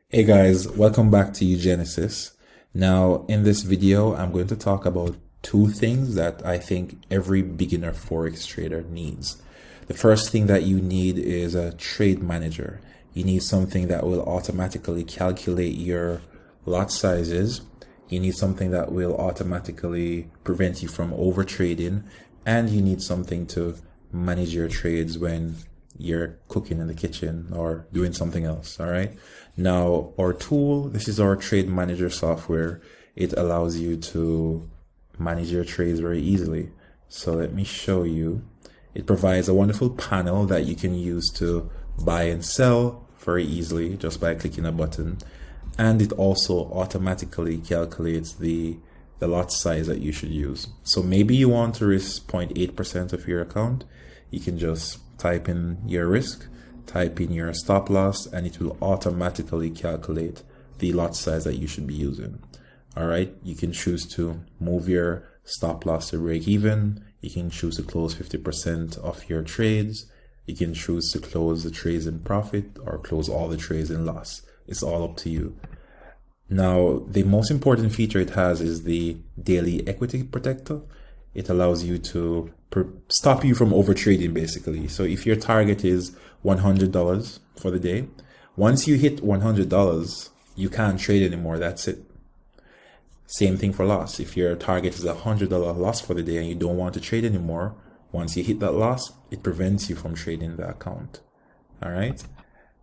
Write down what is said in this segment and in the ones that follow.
Hey guys, welcome back to uGenesys. Now, in this video, I'm going to talk about two things that I think every beginner Forex trader needs. The first thing that you need is a trade manager. You need something that will automatically calculate your lot sizes. You need something that will automatically prevent you from over trading, and you need something to manage your trades when you're cooking in the kitchen or doing something else. All right. Now, our tool, this is our trade manager software. It allows you to manage your trades very easily. So let me show you. It provides a wonderful panel that you can use to buy and sell very easily just by clicking a button. And it also automatically calculates the lot size that you should use. So maybe you want to risk 0.8% of your account. You can just type in your risk, type in your stop loss, and it will automatically calculate the lot size that you should be using. All right. You can choose to move your stop loss to break even. You can choose to close 50% of your trades. You can choose to close the trades in profit or close all the trades in loss. It's all up to you. Now, the most important feature it has is the daily equity protector. It allows you to stop you from over trading basically. So if your target is $100 for the day, once you hit $100, you can't trade anymore. That's it. Same thing for loss. If your target is $100 loss for the day and you don't want to trade anymore, once you hit that loss, it prevents you from trading the account. All right.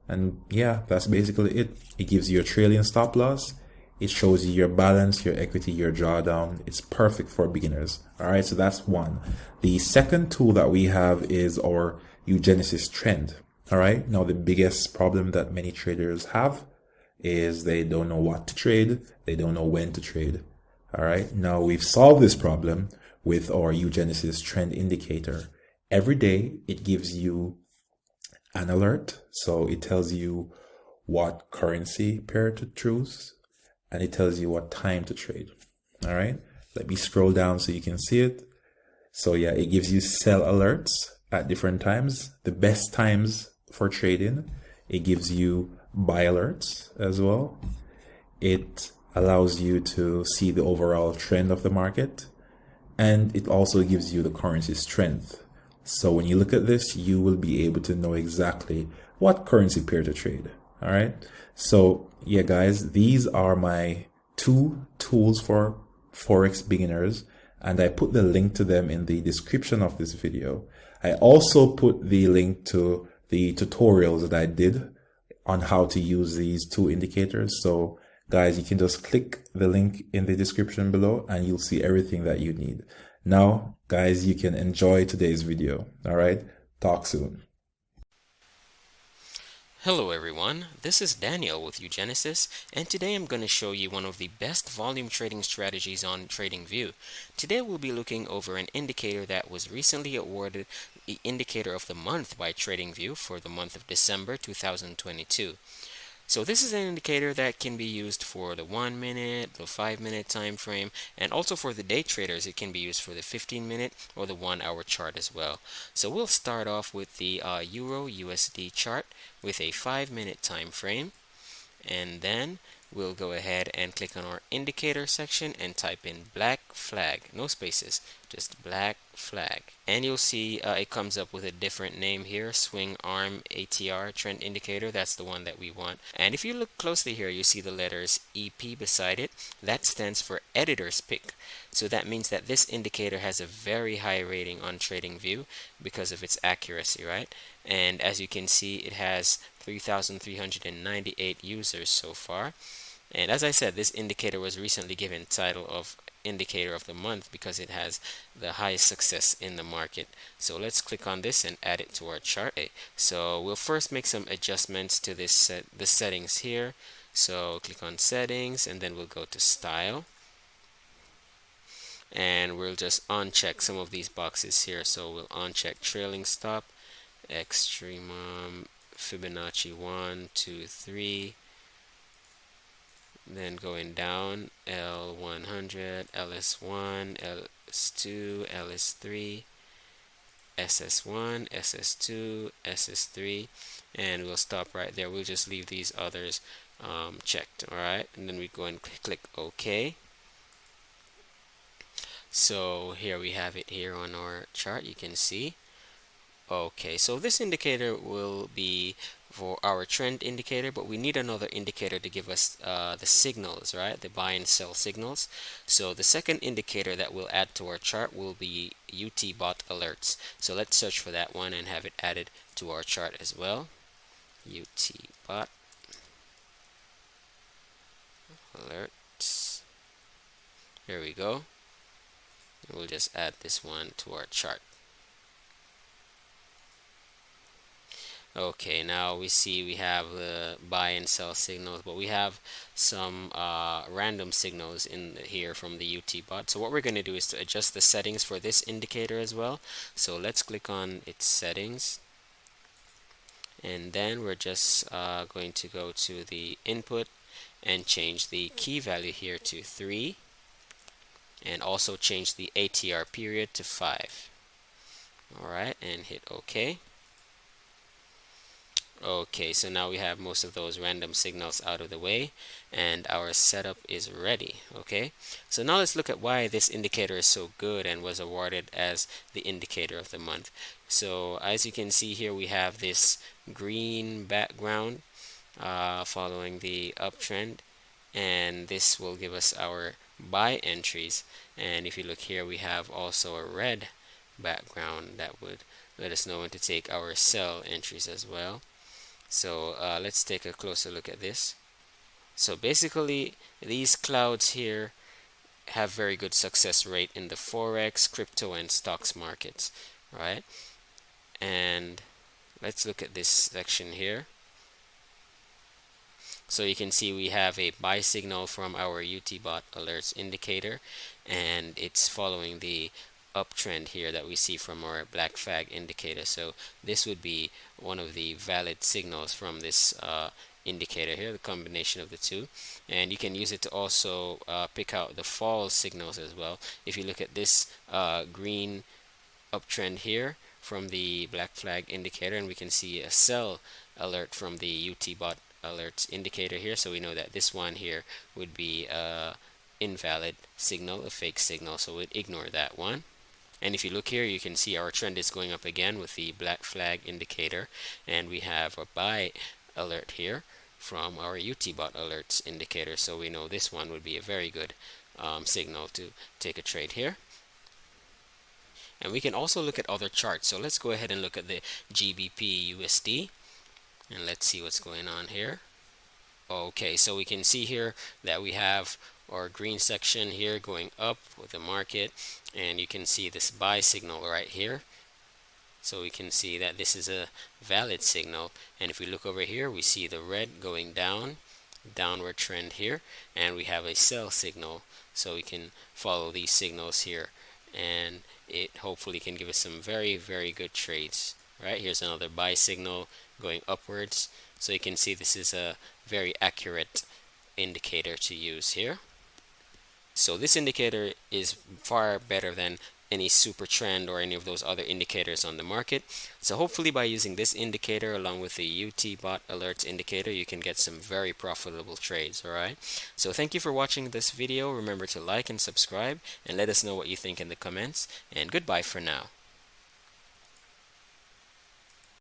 And yeah, that's basically it. It gives you a trailing stop loss. It shows you your balance, your equity, your drawdown. It's perfect for beginners. All right, so that's one. The second tool that we have is our uGenesys trend. All right, now the biggest problem that many traders have is they don't know what to trade. They don't know when to trade. All right, now we've solved this problem with our uGenesys trend indicator. Every day it gives you an alert. So it tells you what currency pair to choose and it tells you what time to trade. All right. Let me scroll down so you can see it. So yeah, it gives you sell alerts at different times, the best times for trading. It gives you buy alerts as well. It allows you to see the overall trend of the market. And it also gives you the currency strength. So when you look at this, you will be able to know exactly what currency pair to trade. All right. So yeah, guys, these are my two tools for Forex beginners. And I put the link to them in the description of this video. I also put the link to the tutorials that I did on how to use these two indicators. So guys, you can just click the link in the description below and you'll see everything that you need. Now, guys, you can enjoy today's video. All right. Talk soon. Hello everyone, this is Daniel with uGenesys, and today I'm going to show you one of the best volume trading strategies on TradingView. Today we'll be looking over an indicator that was recently awarded the Indicator of the Month by TradingView for the month of December 2022. So this is an indicator that can be used for the 1 minute, the 5-minute time frame, and also for the day traders it can be used for the 15-minute or the 1-hour chart as well. So we'll start off with the Euro USD chart with a 5-minute time frame, and then we'll go ahead and click on our indicator section and type in black flag, no spaces, just black flag, and you'll see it comes up with a different name here, swing arm ATR trend indicator. That's the one that we want. And if you look closely here, you see the letters EP beside it. That stands for editor's pick. So that means that this indicator has a very high rating on TradingView because of its accuracy, right? And as you can see, it has 3,398 users so far. And as I said, this indicator was recently given title of Indicator of the Month because it has the highest success in the market. So let's click on this and add it to our chart. Okay, so we'll first make some adjustments to the settings here. So click on settings and then we'll go to style. And we'll just uncheck some of these boxes here. So we'll uncheck trailing stop, extreme Fibonacci 1, 2, 3. Then going down, L100, LS1, LS2, LS3, SS1, SS2, SS3, and we'll stop right there. We'll just leave these others checked. All right, and then we go and click OK. So here we have it here on our chart. You can see. Okay, so this indicator will be for our trend indicator, but we need another indicator to give us the signals, right? The buy and sell signals. So the second indicator that we'll add to our chart will be UT bot alerts. So let's search for that one and have it added to our chart as well. UT bot alerts. There we go. And we'll just add this one to our chart. Okay, now we see we have the buy and sell signals, but we have some random signals in here from the UT bot. So what we're going to do is to adjust the settings for this indicator as well. So let's click on its settings, and then we're just going to go to the input and change the key value here to 3, and also change the ATR period to 5. Alright, and hit OK. Okay, so now we have most of those random signals out of the way, and our setup is ready. Okay, so now let's look at why this indicator is so good and was awarded as the indicator of the month. So as you can see here, we have this green background following the uptrend, and this will give us our buy entries. And if you look here, we have also a red background that would let us know when to take our sell entries as well. So let's take a closer look at this. So basically, these clouds here have very good success rate in the Forex, crypto, and stocks markets, right? And let's look at this section here. So you can see we have a buy signal from our UTBot alerts indicator, and it's following the uptrend here that we see from our black flag indicator. So this would be one of the valid signals from this indicator here, the combination of the two. And you can use it to also pick out the fall signals as well. If you look at this green uptrend here from the black flag indicator, and we can see a sell alert from the UTBot alerts indicator here, so we know that this one here would be a invalid signal, a fake signal, so we'd ignore that one. And if you look here, you can see our trend is going up again with the black flag indicator, and we have a buy alert here from our UTBot alerts indicator, so we know this one would be a very good signal to take a trade here. And we can also look at other charts. So let's go ahead and look at the GBP USD, and let's see what's going on here. Okay, so we can see here that we have our green section here going up with the market, and you can see this buy signal right here. So we can see that this is a valid signal, and if we look over here, we see the red going down, downward trend here, and we have a sell signal. So we can follow these signals here, and it hopefully can give us some very, very good trades. Right, here's another buy signal going upwards. So you can see this is a very accurate indicator to use here. So this indicator is far better than any super trend or any of those other indicators on the market. So hopefully by using this indicator along with the UT bot alerts indicator, you can get some very profitable trades. Alright, so thank you for watching this video. Remember to like and subscribe, and let us know what you think in the comments, and goodbye for now.